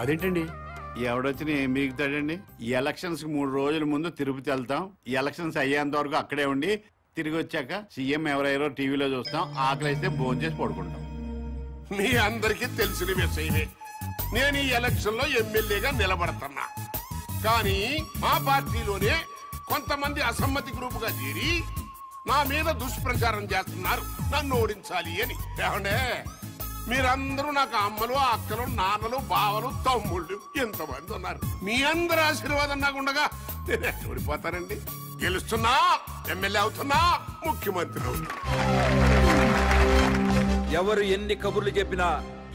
అదేంటండి? ఎవడొచ్చినా ఏం మిగుతాడండి? ఈ ఎలక్షన్స్ 3 రోజుల ముందు తిరుపతి వెళ్తాం. ఈ ఎలక్షన్స్ అయ్యేంత వరకు అక్కడే ఉండి తిరిగి వచ్చాక సీఎం ఎవరెవరో టీవీలో చూస్తాం. ఆకలిస్తే భోజనం చేసి పడుకుంటాం. మీ అందరికీ తెలిసిన విషయమే. నేను ఈ ఎలక్షన్ లో ఎమ్మెల్యేగా నిలబడుతున్నా. కానీ మా పార్టీలోనే కొంతమంది అసమ్మతి గ్రూపుగా చేరి నా మీద దుష్ప్రచారం చేస్తున్నారు, నన్ను ఓడించాలి అని. ఏమండే, మీరందరూ నాకు అమ్మలు, అక్కలు, నాన్నలు, బావలు, తమ్ముళ్ళు ఎంతమంది ఉన్నారు. మీ అందరి ఆశీర్వాదం నాకు ఉండగా నేను ఎక్కడ ఓడిపోతానండి? గెలుస్తున్నా, ఎమ్మెల్యే అవుతున్నా, ముఖ్యమంత్రి అవుతున్నా. ఎవరు ఎన్ని కబుర్లు చెప్పినా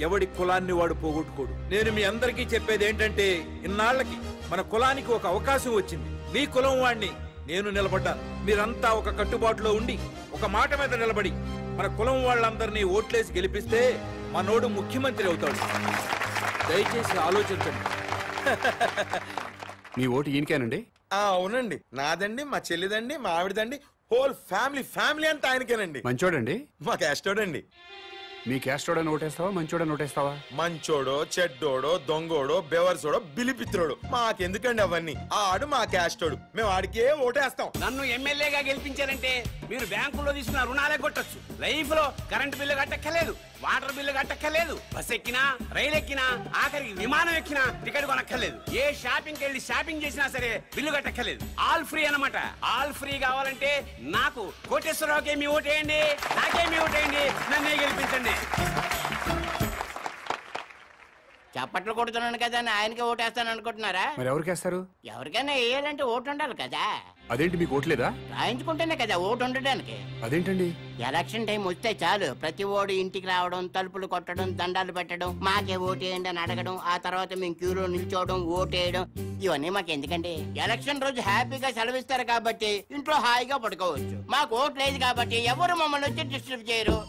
ఎవడి కులాన్ని వాడు పోగొట్టుకోడు. నేను మీ అందరికీ చెప్పేది ఏంటంటే, ఇన్నాళ్లకి మన కులానికి ఒక అవకాశం వచ్చింది. మీ కులం వాడిని నేను నిలబడ్డాను. మీరంతా ఒక కట్టుబాటులో ఉండి ఒక మాట మీద నిలబడి మన కులం వాళ్ళందరినీ ఓట్లేసి గెలిపిస్తే మనోడు ముఖ్యమంత్రి అవుతాడు. దయచేసి ఆలోచించండి. మీ ఓటు ఈయనకేనండి? అవునండి, నాదండి, మా చెల్లిదండి, మా ఆవిడదండి, హోల్ ఫ్యామిలీ అంతా ఆయనకేనండి. మంచోడండి? మా క్యాస్టోడండి. మీ క్యాస్టోడని ఓటేస్తావా, మంచోడని ఓటేస్తావా? మంచోడో, చెడ్డోడో, దొంగోడో, బెవర్సోడో, బిలిపిత్రోడు మాకెందుకండి అవన్నీ? ఆడు మా క్యాస్టోడు, మేము ఆడికే ఓటేస్తాం. నన్ను ఎమ్మెల్యేగా గెలిపించారంటే మీరు బ్యాంకులో తీసుకున్న రుణాలే కొట్టచ్చు. లైఫ్ లో కరెంట్ బిల్లు కట్టక్కర్లేదు, వాటర్ బిల్లు కట్టక్కర్లేదు, బస్ ఎక్కినా, రైలు ఎక్కినా, ఆఖరికి విమానం ఎక్కినా టికెట్ కొనక్కర్లేదు. ఏ షాపింగ్ కి వెళ్ళి షాపింగ్ చేసినా సరే బిల్లు కట్టక్కర్లేదు. ఆల్ ఫ్రీ అన్నమాట. ఆల్ ఫ్రీ కావాలంటే నాకు కోటేశ్వరరావుకే మీ ఓటేయండి, నాకే మీ ఓటేయండి, నన్నే గెలిపించండి. చప్పట్లు కొడుతున్నాను కదా అని ఆయనకి ఓటేస్తాను అనుకుంటున్నారా? మరి ఎవరికేస్తారు? ఎవరికైనా వేయాలంటే ఓటు ఉండాలి కదా. అదేంటి, మీకు ఓట్లేదా? రాయించుకుంటేనే కదా ఓటు ఉండడానికి. అదేంటండి? ఎలక్షన్ టైం వస్తే చాలు ప్రతి ఓడు ఇంటికి రావడం, తలుపులు కొట్టడం, దండాలు పెట్టడం, మాకే ఓటేయండి అని అడగడం, ఆ తర్వాత మేము క్యూలో నిల్చోవడం, ఓటేయడం, ఇవన్నీ మాకు ఎందుకండి? ఎలక్షన్ రోజు హ్యాపీగా సెలవిస్తారు కాబట్టి ఇంట్లో హాయిగా పడుకోవచ్చు. మాకు ఓటు లేదు కాబట్టి ఎవరు మమ్మల్ని వచ్చి డిస్టర్బ్ చేయరు.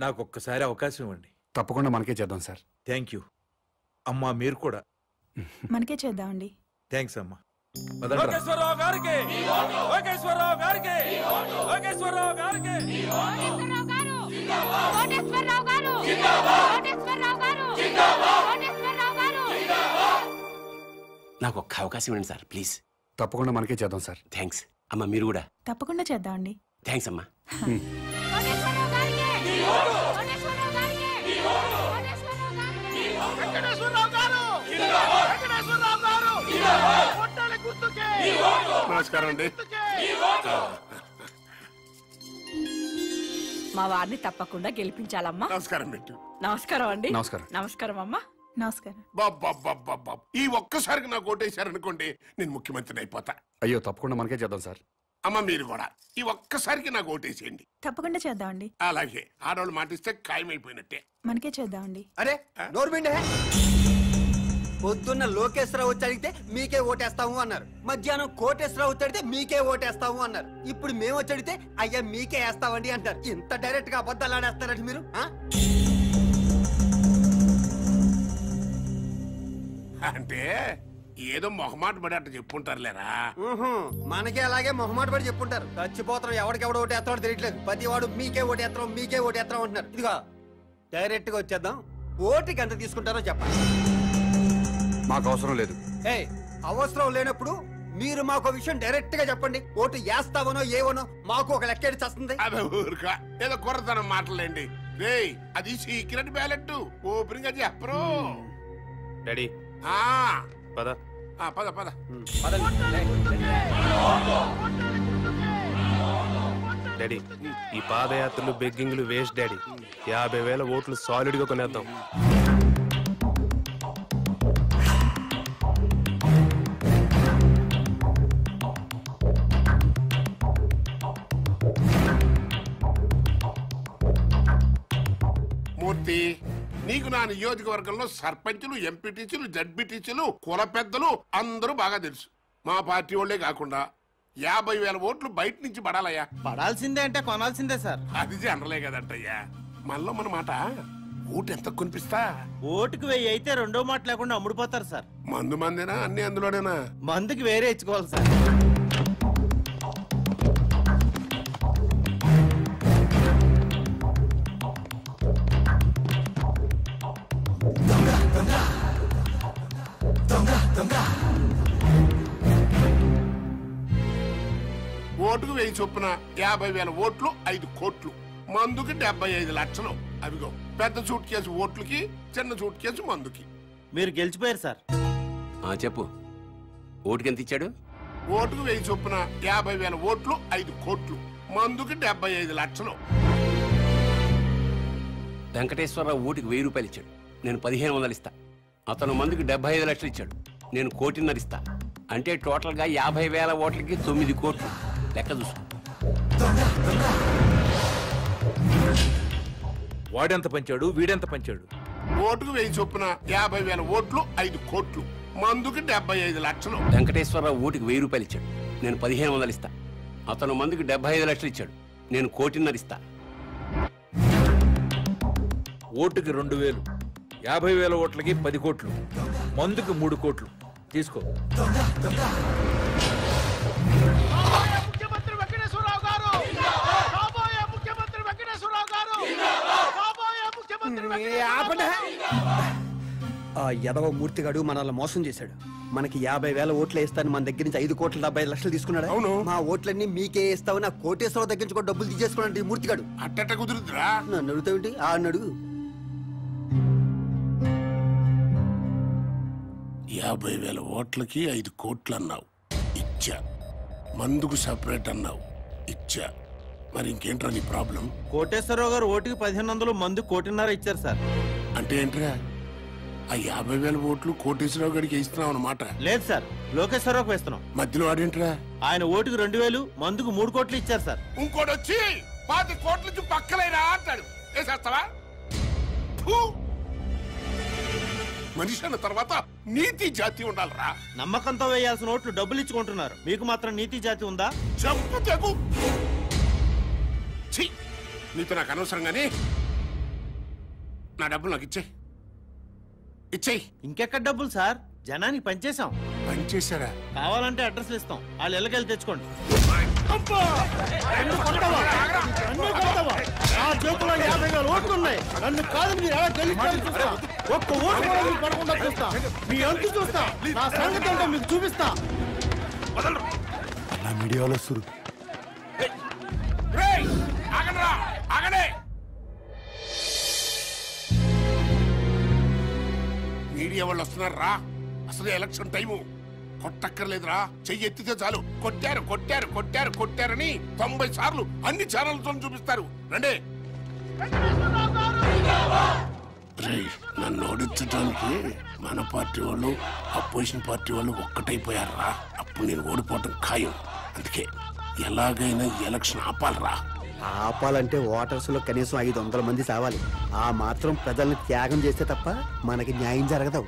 నాకు ఒక్కసారి అవకాశం ఇవ్వండి. తప్పకుండా మనకే చేద్దాం సార్. థ్యాంక్ యూ అమ్మా. మీరు కూడా మనకే చేద్దామండి. థ్యాంక్స్ అమ్మా. నాకు ఒక్క అవకాశం ఇవ్వండి సార్, ప్లీజ్. తప్పకుండా మనకే చేద్దాం సార్. థ్యాంక్స్ అమ్మా. మీరు కూడా తప్పకుండా చేద్దామండి. థ్యాంక్స్ అమ్మా. నమస్కారం అండి. మా వారిని తప్పకుండా గెలిపించాలమ్మా. నమస్కారం పెట్టు. నమస్కారం అండి. నమస్కారం. నమస్కారం అమ్మా. నమస్కారం. బాబా ఈ ఒక్కసారికి నాకు ఓటేశారనుకోండి, నేను ముఖ్యమంత్రిని అయిపోతా. అయ్యో, తప్పకుండా మనకే చేద్దాం సార్. అమ్మ మీరు కూడా ఈ ఒక్కసారికి నాకు ఓటేసేయండి. తప్పకుండా చేద్దామండి. అలాగే ఆడవాళ్ళు మాటిస్తే ఖాయమైపోయినట్టే. మనకే చేద్దామండి. అరే నోర్మిండే, పొద్దున్న లోకేశ్వరరావు వచ్చి అడిగితే మీకే ఓటేస్తాము అన్నారు. మధ్యాహ్నం కోటేశ్వరరావు వచ్చి అడిగితే మీకే ఓటేస్తాము అన్నారు. ఇప్పుడు మేము వచ్చి అడిగితే అయ్యా మీకే వేస్తామండి అంటారు. ఇంత డైరెక్ట్ గా అబద్ధాలు ఆడేస్తారండి మీరు. అంటే ఏదో మొహమాట పడి అట్ట చెప్పుంటారులేరా. మనకే అలాగే మొహమాట పడి చెప్పుంటారు. చచ్చిపోతాం, ఎవడికెవడు ఓటేస్తాడో తెలియట్లేదు. ప్రతి వాడు మీకే ఓటేస్తాం మీకే ఓటేస్తాం అంటున్నారు. ఇదిగో డైరెక్ట్ గా వచ్చేద్దాం. ఓటుకి ఎంత తీసుకుంటారో చెప్పండి. మాకు అవసరం లేదు. అవసరం లేనప్పుడు మీరు మాకు విషయం డైరెక్ట్ గా చెప్పండి. ఓటు వేస్తావనో ఏవనో మాకు ఒక లెక్క వస్తుంది. అదే ఊరుకా ఏదో కుర్రతనం మాటలేండి. రేయ్ అది సీక్రెట్ బ్యాలెట్, ఓపెనింగ్ గా చెప్పరు. డాడీ పద పద పద. డాడీ ఈ పాదయాత్రలు బెగ్గింగ్లు వేస్ట్ డాడీ. 50,000 ఓట్లు సాలిడ్ గా కొనేద్దాం. మూర్తి, నీకు నా నియోజకవర్గంలో సర్పంచులు, ఎంపీటీసీలు, జడ్పీటీసీలు, కుల పెద్దలు అందరూ బాగా తెలుసు. మా పార్టీ వాళ్ళే కాకుండా 50,000 ఓట్లు బయట నుంచి పడాలయ్యా. పడాల్సిందే అంటే కొనాల్సిందే సార్. అది జనరలే కదంటయ్యా. మనలో మన మాట ఓటు ఎంత కొనిపిస్తా? ఓటుకు 1000 అయితే రెండో మాట లేకుండా అమ్ముడుపోతారు సార్. మందు మందేనా అన్ని అందులోనేనా? మందుకి వేరే ఇచ్చుకోవాలి సార్. 1000 చొప్పున 50,000 ఓట్లు 5 కోట్లు, మందుకి 75 లక్షలు. అవిగో పెద్ద సూట్ కేసు ఓట్లకి, చిన్న సూట్ కేసు మందుకి. మీరు గెలిచిపోయారు సార్. చెప్పు, ఓటుకి ఎంత ఇచ్చాడు? ఓటుకు 1000 చొప్పున 50,000 ఓట్లు 5 కోట్లు, మందుకి 75 లక్షలు. వెంకటేశ్వరరావు ఓటుకి 1000 రూపాయలు ఇచ్చాడు, నేను 1500 ఇస్తా. అతను మందుకి 75 లక్షలు ఇచ్చాడు, నేను 1,50,00,000 ఇస్తా. అంటే టోటల్ గా 50,000 ఓట్లకి 9 కోట్లు. లెక్క చూసుకో. వాడెంత పంచాడు, వీడెంత పంచాడు? ఓటుకు 1000 చొప్పున 50,000 ఓట్లు 5 కోట్లు, మందుకి 75 లక్షలు. వెంకటేశ్వరరావు ఓటుకి 1000 రూపాయలు ఇచ్చాడు, నేను 1500 ఇస్తా. అతను మందుకి 75 లక్షలు ఇచ్చాడు, నేను 1,50,00,000 ఇస్తా. ఓటుకి 2000, 50,000 ఓట్లకి 10 కోట్లు, మందుకి 3 కోట్లు. తీసుకో. ముఖ్యమంత్రి వెంకటేశ్వరరావు గారు, కాబోయే ముఖ్యమంత్రి వెంకటేశ్వరరావు గారు, కాబోయే ముఖ్యమంత్రి. ఆ యదవ మూర్తిగాడు మనల్ని మోసం చేశాడు. మనకి 50,000 ఓట్లు వేస్తాను మన దగ్గర నుంచి 5,75,00,000 తీసుకున్నాడు. అవును. మా ఓట్లన్నీ మీకే వేస్తావు, నా కోటేశ్వరరావు దగ్గర నుంచి కూడా డబ్బులు తీసేసుకున్నాడు ఈ మూర్తిగాడు. అట్టట కుదురుతురా? నన్ను అడుగుతావేంటి? ఆ అన్నాడు. 50,000 ఓట్లకి 5 కోట్లు అన్నావు, ఇచ్చా. మందుకు సెపరేట్ అన్నావు, ఇచ్చా. మరి ఇంకేంట్రా నీ ప్రాబ్లం? కోటేశ్వరరావు గారు ఓటుకి 1500, మందు 1,50,00,000 ఇచ్చారు సార్. అంటే ఏంట్రా? ఆ 50,000 ఓట్లు కోటేశ్వరరావు గారికి ఇస్తున్నావు అన్నమాట? లేదు సార్, లోకేశ్వరరావుకి వేస్తున్నాం. మధ్యలో ఆడేంట్రా? ఆయన ఓటుకి 2,000, మందుకు 3 కోట్లు ఇచ్చారు సార్. ఇంకోటి వచ్చి 5 కోట్లకి పక్కలేరా అంటాడు. వేసేస్తావా? మనిషి అన్న తర్వాత నీతి జాతి ఉండాలరా. నమ్మకంతో వేయాల్సిన ఓట్లు డబ్బులు ఇచ్చుకుంటున్నారు, మీకు మాత్రం నీతి జాతి ఉందా? చెప్పు తెగు. నీతో నాకు అనవసరంగానే నా డబ్బులు నాకు ఇచ్చేయి. ఇంకెక్కడ డబ్బులు సార్? జనానికి పనిచేసాం. పనిచేశారా? కావాలంటే అడ్రస్లు ఇస్తాం, వాళ్ళు ఎల్లకెళ్ళి తెచ్చుకోండి. నన్ను కాదు, మీరు ఎలా గెలుస్తారో చూస్తా. ఒక్క ఓటు కూడా మీకు పడకుండా చూస్తా. మీ అంతు చూస్తా, నా సంగతి ఏంటో మీకు చూపిస్తా. అలా మీడియాలో సురు. మీడియా వాళ్ళు వస్తున్నారా? అసలు ఎలక్షన్ టైము. కొట్టక్కర్లేదురా, చెయ్యి ఎత్తితే చాలు కొట్టారు కొట్టారు కొట్టారు కొట్టారని 90 సార్లు అన్ని ఛానల్తో చూపిస్తారు. రండి. నన్ను ఓడించడానికి మన పార్టీ వాళ్ళు అపోజిషన్ పార్టీ వాళ్ళు ఒక్కటైపోయారా? అప్పుడు నేను ఓడిపోవటం ఖాయం. అందుకే ఎలాగైనా ఎలక్షన్ ఆపాలరా. ఆపాలంటే ఓటర్స్ లో కనీసం 500 మంది సావాలి. ఆ మాత్రం ప్రజల్ని త్యాగం చేస్తే తప్ప మనకి న్యాయం జరగదు.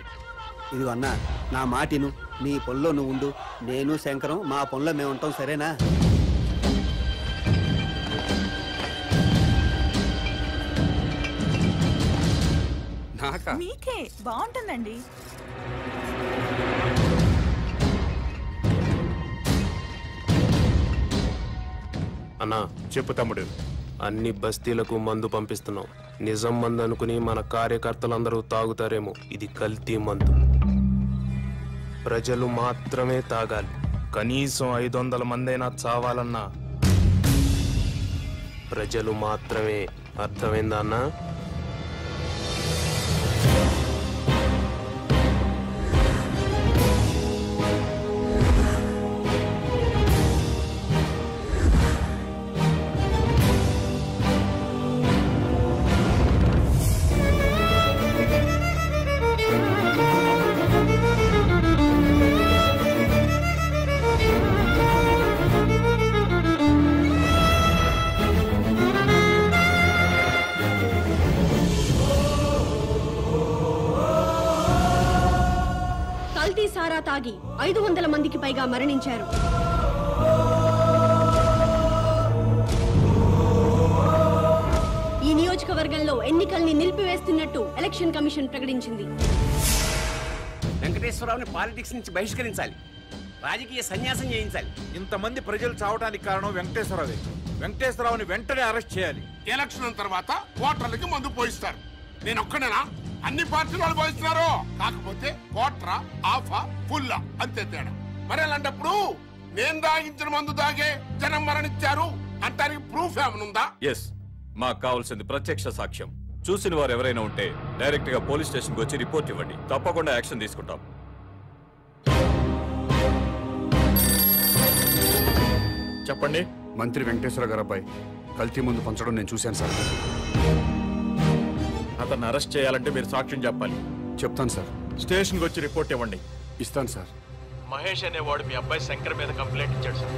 ఇదిగో అన్నా, నా మాటిను, నీ పనిలో నువ్వు ఉండు, నేను శంకరం మా పనిలో మేము ఉంటాం, సరేనా? మీకే బాగుంటుందండి. అన్నా చెప్పు తమ్ముడు. అన్ని బస్తీలకు మందు పంపిస్తున్నాం. నిజం మందు అనుకుని మన కార్యకర్తలందరూ తాగుతారేమో. ఇది కల్తీ మందు. ప్రజలు మాత్రమే తాగాలి. కనీసం 500 మందైనా చావాలన్నా ప్రజలు మాత్రమే. అర్థమైందా అన్నా? సారా తాగి 500 మందికి పైగా మరణించారు. ఈ నియోజకవర్గంలో ఎన్నికల్ని నిలిపివేస్తున్నట్టు ఎలక్షన్ కమిషన్ ప్రకటించింది. వెంకటేశ్వరరావుని పాలిటిక్స్ నుంచి బహిష్కరించాలి, రాజకీయ సన్యాసం చేయించాలి. ఇంతమంది ప్రజలు చావడానికి కారణం వెంకటేశ్వరరావే. వెంకటేశ్వరరావుని వెంటనే అరెస్ట్ చేయాలి. ఎలక్షన్ తర్వాత ఓటర్లకి మందు పోయిస్తారు. నేను ఒక్కనేనా? అన్ని పార్టీలు వాళ్ళు పోయిస్తున్నారు. కాకపోతే కోట్రా, ఆఫా, ఫుల్లా అంతే తేడా. మరి అలాంటప్పుడు నేను తాగించిన మందు తాగే జనం మరణించారు అంటానికి ప్రూఫ్ ఏమనుందా? ఎస్, మాకు కావాల్సింది ప్రత్యక్ష సాక్ష్యం. చూసిన వారు ఎవరైనా ఉంటే డైరెక్ట్ గా పోలీస్ స్టేషన్ కి వచ్చి రిపోర్ట్ ఇవ్వండి. తప్పకుండా యాక్షన్ తీసుకుంటాం. చెప్పండి. మంత్రి వెంకటేశ్వర గారు అబ్బాయి కల్తీ ముందు పంచడం నేను చూశాను సార్. అతన్ని అరెస్ట్ చేయాలంటే మీరు సాక్ష్యం చెప్పాలి. చెప్తాను సార్. స్టేషన్కి వచ్చి రిపోర్ట్ ఇవ్వండి. ఇస్తాను సార్. మహేష్ అనేవాడు మీ అబ్బాయి శంకర్ మీద కంప్లైంట్ ఇచ్చాడు సార్.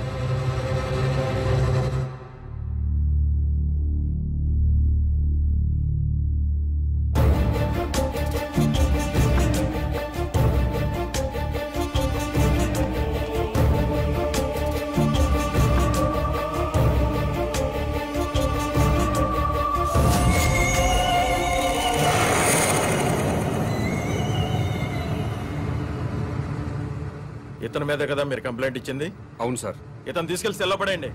ఇతని మీద కదా మీరు కంప్లైంట్ ఇచ్చింది? అవును సార్. ఇతను తీసుకెళ్లి సెల్లో పడేయండి.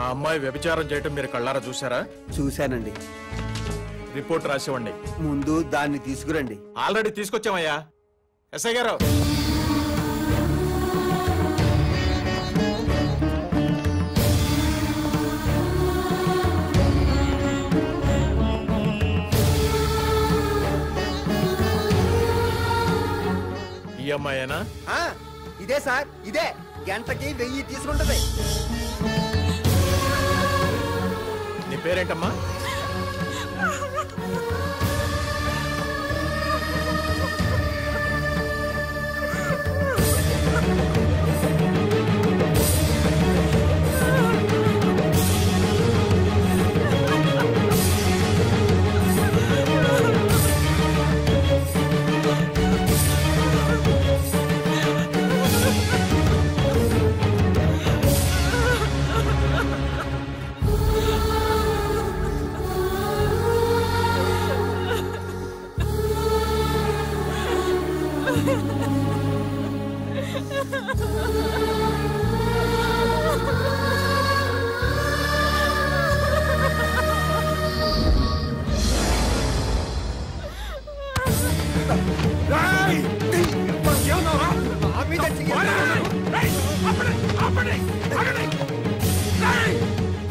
ఆ అమ్మాయి వ్యభిచారం చేయటం మీరు కళ్ళారా చూసారా? చూశానండి. రిపోర్ట్ రాసివ్వండి. ముందు దాన్ని తీసుకురండి. ఆల్రెడీ తీసుకొచ్చామయ్యా. ఎస్ఐ గారు, ఈ అమ్మాయేనా? ఇదే సార్, ఇదే. గంటకి 1000 తీసుకుంటది. నీ పేరేంటమ్మా?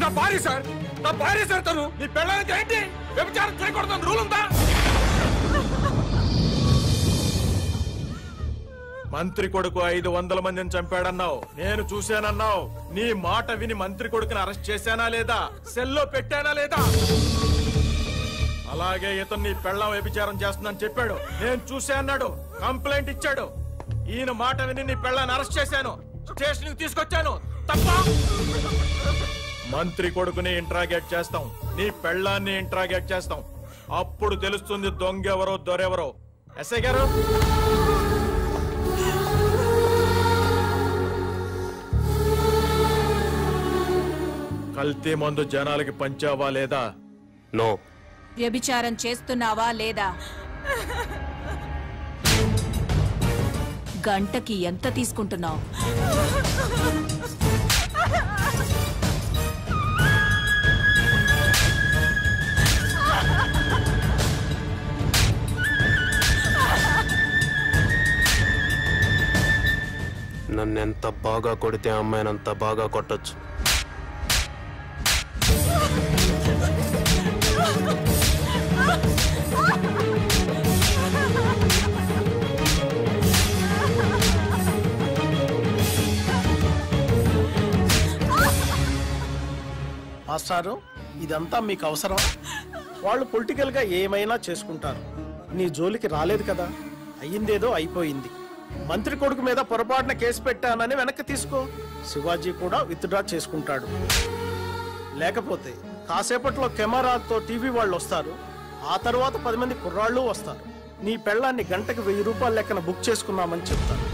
నా భార్య సార్, నా భార్య సార్. తను నీ పెళ్ళానికి ఏంటి వ్యభిచారం చేయకూడదని రూల్ ఉందా? మంత్రి కొడుకు 500 మందిని చంపాడన్నావు, నేను చూశానన్నావు. నీ మాట విని మంత్రి కొడుకుని అరెస్ట్ చేశానా లేదా? సెల్లో పెట్టానా లేదా? అలాగే ఇతను నీ పెళ్ళాం వ్యభిచారం చేస్తుందని చెప్పాడు, నేను చూసా అన్నాడు, కంప్లైంట్ ఇచ్చాడు. ఈయన మాట విని నీ పెళ్ళాన్ని అరెస్ట్ చేశాను, స్టేషన్ కి తీసుకొచ్చాను. తప్ప? మంత్రి కొడుకుని ఇంట్రాగేట్ చేస్తాం, నీ పెళ్ళాన్ని ఇంట్రాగేట్ చేస్తాం. అప్పుడు తెలుస్తుంది దొంగెవరో దొరెవరో. ఎస్ఐ గారు, కల్తీ మందు జనాలకి పంచావా లేదా? నో. వ్యభిచారం చేస్తున్నావా లేదా? గంటకి ఎంత తీసుకుంటున్నావు? నన్ను ఎంత బాగా కొడితే అమ్మాయిని అంత బాగా కొట్టొచ్చు. మాస్టారు, ఇదంతా మీకు అవసరం? వాళ్ళు పొలిటికల్ గా ఏమైనా చేసుకుంటారు, నీ జోలికి రాలేదు కదా. అయ్యిందేదో అయిపోయింది. మంత్రి కొడుకు మీద పొరపాటున కేసు పెట్టానని వెనక్కి తీసుకో. శివాజీ కూడా విత్డ్రా చేసుకుంటాడు. లేకపోతే కాసేపట్లో కెమెరాతో టీవీ వాళ్ళు వస్తారు, ఆ తర్వాత 10 మంది కుర్రాళ్ళు వస్తారు. నీ పెళ్ళాన్ని గంటకి 1000 రూపాయల లెక్కన బుక్ చేసుకున్నామని చెప్తారు.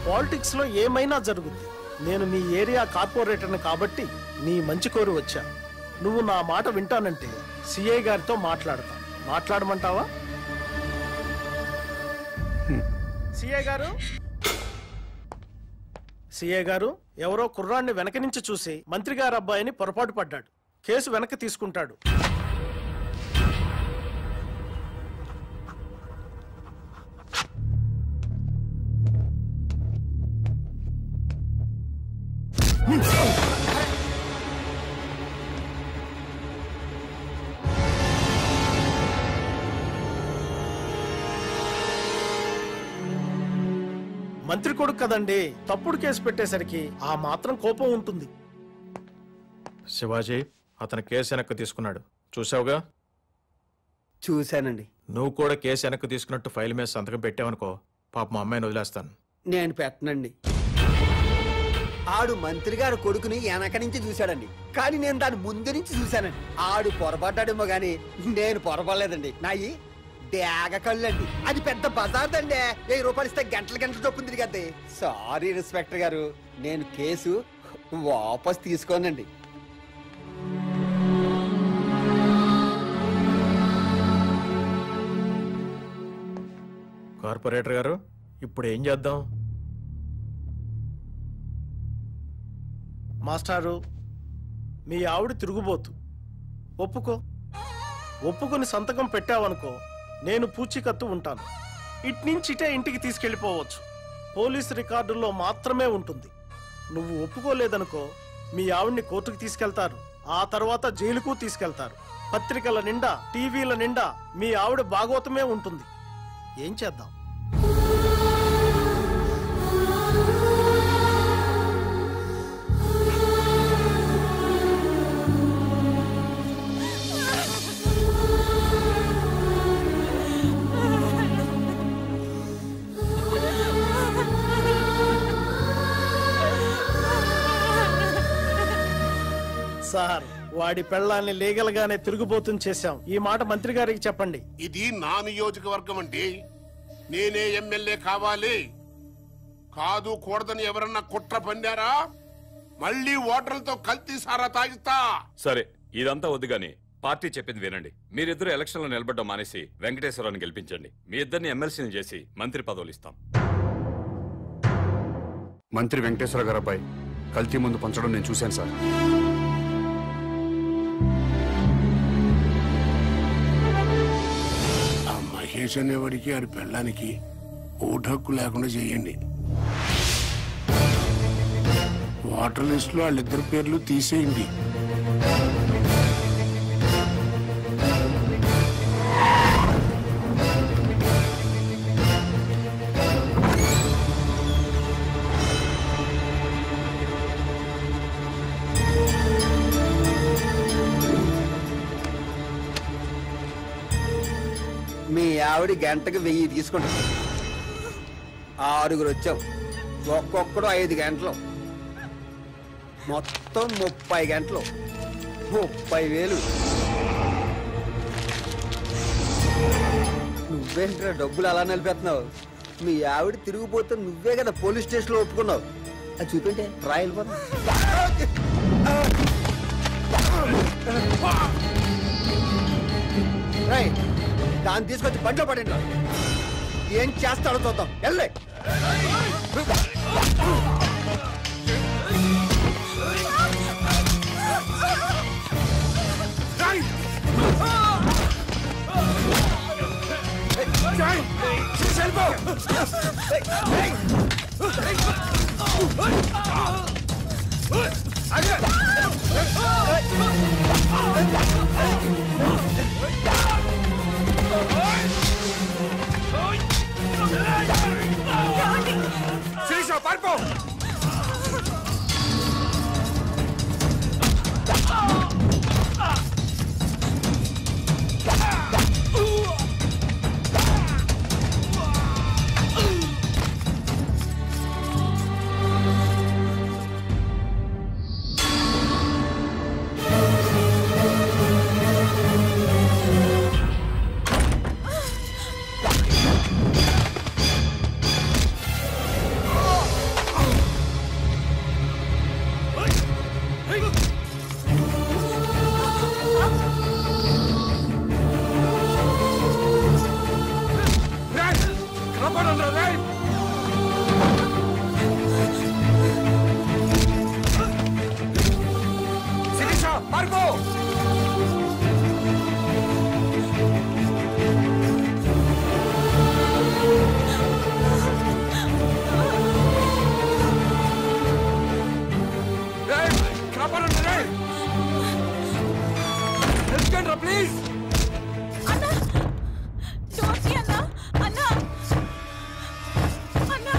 పాలిటిక్స్ లో ఏమైనా జరుగుద్ది. నేను నీ ఏరియా కార్పొరేటర్ని కాబట్టి నీ మంచి కోరి వచ్చా. నువ్వు నా మాట వింటానంటే సిఐ గారితో మాట్లాడతా. మాట్లాడమంటావా? సిఐ గారు, ఎవరో కుర్రాన్ని వెనక నుంచి చూసి మంత్రి గారి అబ్బాయిని పొరపాటు పడ్డాడు. కేసు వెనక్కి తీసుకుంటాడు. మంత్రి కొడుకు కదండి, తప్పుడు కేసు పెట్టేసరికి ఆ మాత్రం కోపం ఉంటుంది. శివాజీ, అతను కేసు వెనక్కి తీసుకున్నాడు. చూసావుగా? చూశానండి. నువ్వు కూడా కేసు వెనక్కి తీసుకున్నట్టు ఫైల్ మీద సంతకం పెట్టావనుకో, పాప మా అమ్మాయిని వదిలేస్తాను. నేను పెట్టనండి. ఆడు మంత్రి గారు కొడుకుని వెనక నుంచి చూశాడండి, కానీ నేను దాని ముందు నుంచి చూశానండి. ఆడు పొరపడ్డాడేమో గాని నేను పొరపడలేదండి. నాయి డేగ కళ్ళండి. అది పెద్ద బజార్ అండి. 1000 రూపాయలు ఇస్తే గంటల గంటలు చొప్పున తిరిగద్ది. సారీ ఇన్స్పెక్టర్ గారు, నేను కేసు వాపస్ తీసుకోనండి. కార్పొరేటర్ గారు, ఇప్పుడు ఏం చేద్దాం? మాస్టారు, మీ ఆవిడ తిరుగుబోతు. ఒప్పుకొని సంతకం పెట్టావనుకో, నేను పూచీకత్తు ఉంటాను. ఇట్నుంచి ఇటే ఇంటికి తీసుకెళ్లిపోవచ్చు. పోలీసు రికార్డుల్లో మాత్రమే ఉంటుంది. నువ్వు ఒప్పుకోలేదనుకో, మీ ఆవిడ్ని కోర్టుకు తీసుకెళ్తారు. ఆ తర్వాత జైలుకు తీసుకెళ్తారు. పత్రికల నిండా, టీవీల నిండా మీ ఆవిడ భాగవతమే ఉంటుంది. ఏం చేద్దాం? సార్, వాడి పెళ్ళాన్ని లీగల్ గానే తిరుగుబోతుని చేశాం. ఈ మాట మంత్రి గారికి చెప్పండి. ఇది నా నియోజకవర్గం అండి. నేనే ఎమ్మెల్యే కావాలి. కాదు కూడదని ఎవరన్నా కుట్ర పన్నారా, మళ్ళీ ఓటర్లతో కల్తీ సారా తాగిస్తా. సరే, ఇదంతా వద్దు గాని పార్టీ చెప్పింది వినండి. మీరిద్దరు ఎలక్షన్ లో నిలబడ్డం మానేసి వెంకటేశ్వరరావుని గెలిపించండి. మీ ఇద్దరిని ఎమ్మెల్సీని చేసి మంత్రి పదవులు ఇస్తాం. మంత్రి వెంకటేశ్వర గారి అబ్బాయి కల్తీ ముందు పంచడం నేను చూశాను సార్. మహేష్ అనేవాడికి ఆడి పెళ్ళానికి ఓటు హక్కు లేకుండా చేయండి. ఓటర్ లిస్ట్ లో వాళ్ళిద్దరి పేర్లు తీసేయండి. మీ ఆవిడ గంటకు 1000 తీసుకుంటాం. 6 వచ్చాం. ఒక్కొక్కడు 5 గంటలు, మొత్తం 30 గంటలు, 30,000. నువ్వేంట్రా డబ్బులు అలా నిలిపేస్తున్నావు? మీ ఆవిడ తిరిగిపోతే నువ్వే కదా పోలీస్ స్టేషన్ లో ఒప్పుకున్నావు. అది చూపింటే ట్రయల్ పని. దాన్ని తీసుకొచ్చి బండిలో పడండి. ఏం చేస్తాడో చూద్దాం. వెళ్ళే ప్లీజ్ అన్నా డోంట్ మీ అన్నా అన్నా అన్నా అన్నా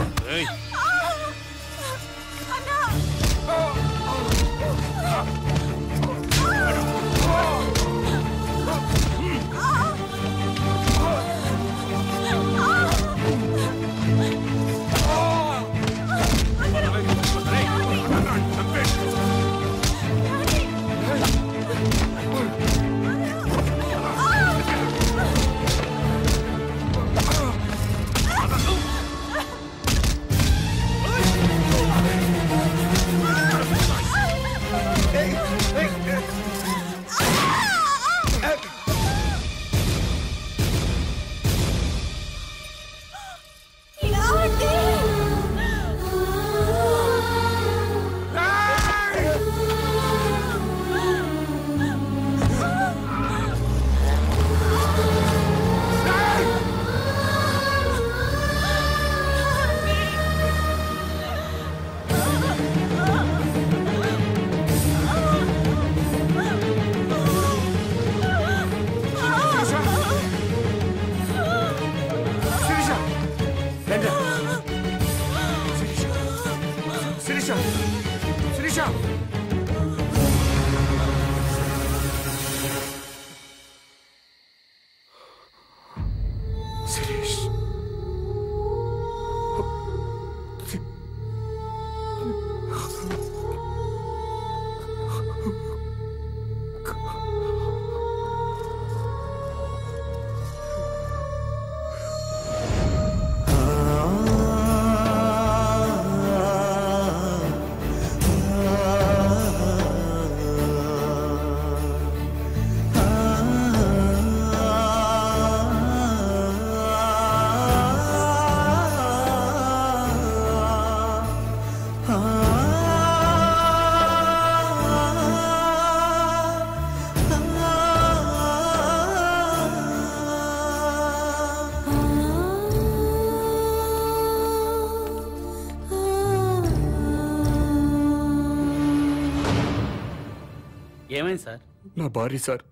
ఏమైంది సార్? నా భార్య సార్,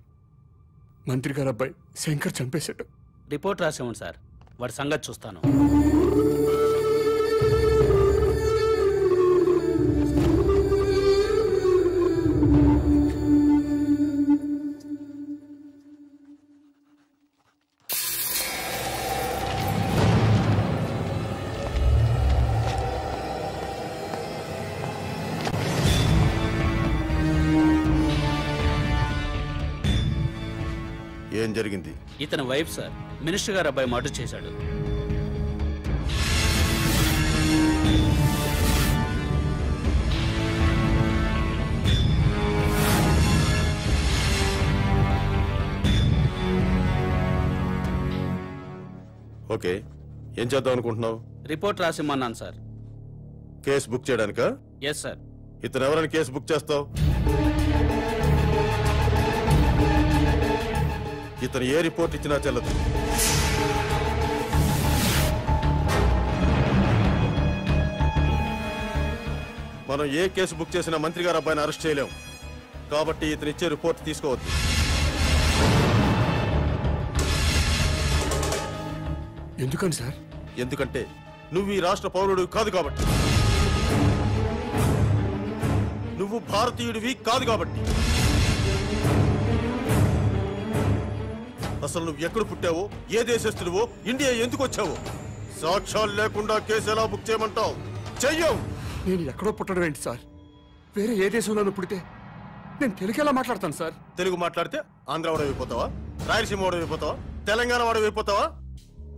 మంత్రి గారు అబ్బాయి శంకర్ చంపేశాడు. రిపోర్ట్ రాసేమండి సార్, వాడి సంగతి చూస్తాను. ఏం జరిగింది? ఇతని వైఫ్ సార్, మినిస్టర్ గారు అబ్బాయి మర్డర్ చేశాడు. ఓకే, ఏం చేద్దాం అనుకుంటున్నావు? రిపోర్ట్ రాసిమ్మన్నాను సార్. కేసు బుక్ చేయడానికా? Yes sir. ఇతను ఎవరైనా కేసు బుక్ చేస్తావు? ఇతను ఏ రిపోర్ట్ ఇచ్చినా చెల్లదు. మనం ఏ కేసు బుక్ చేసినా మంత్రి గారు అబ్బాయిని అరెస్ట్ చేయలేం. కాబట్టి ఇతను ఇచ్చే రిపోర్ట్ తీసుకోవద్దు. ఎందుకని సార్? ఎందుకంటే నువ్వు ఈ రాష్ట్ర పౌరుడు కాదు కాబట్టి. నువ్వు భారతీయుడివి కాదు కాబట్టి. అసలు నువ్వు ఎక్కడ పుట్టావో, ఏ దేశస్తుడివో, ఇండియా ఎందుకు వచ్చావో సాక్ష్యాలు లేకుండా కేసు ఎలా బుక్ చేయమంటావు? చెయ్యం. నేను ఎక్కడో పుట్టడం ఏంటి సార్? వేరే ఏ దేశంలోనూ పుడితే నేను తెలుగు ఎలా మాట్లాడతాను సార్? తెలుగు మాట్లాడితే ఆంధ్ర వాడు అయిపోతావా? రాయలసీమ వాడు అయిపోతావా? తెలంగాణ వాడు అయిపోతావా?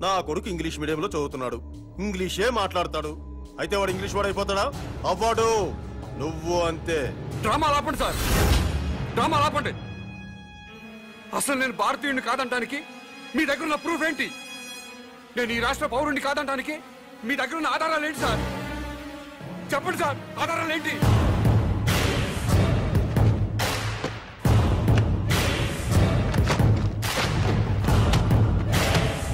నా కొడుకు ఇంగ్లీష్ మీడియంలో చదువుతున్నాడు, ఇంగ్లీషే మాట్లాడతాడు. అయితే వాడు ఇంగ్లీష్ వాడు అయిపోతాడా? అవ్వడు. నువ్వు అంతే. డ్రామా ఆపండి సార్, డ్రామా ఆపండి. అసలు నేను భారతీయుడిని కాదంటానికి మీ దగ్గర ఉన్న ప్రూఫ్ ఏంటి? నేను ఈ రాష్ట్ర పౌరుణ్ణి కాదంటానికి మీ దగ్గర ఉన్న ఆధారాలు ఏంటి సార్? చెప్పండి సార్, ఆధారాలు ఏంటి?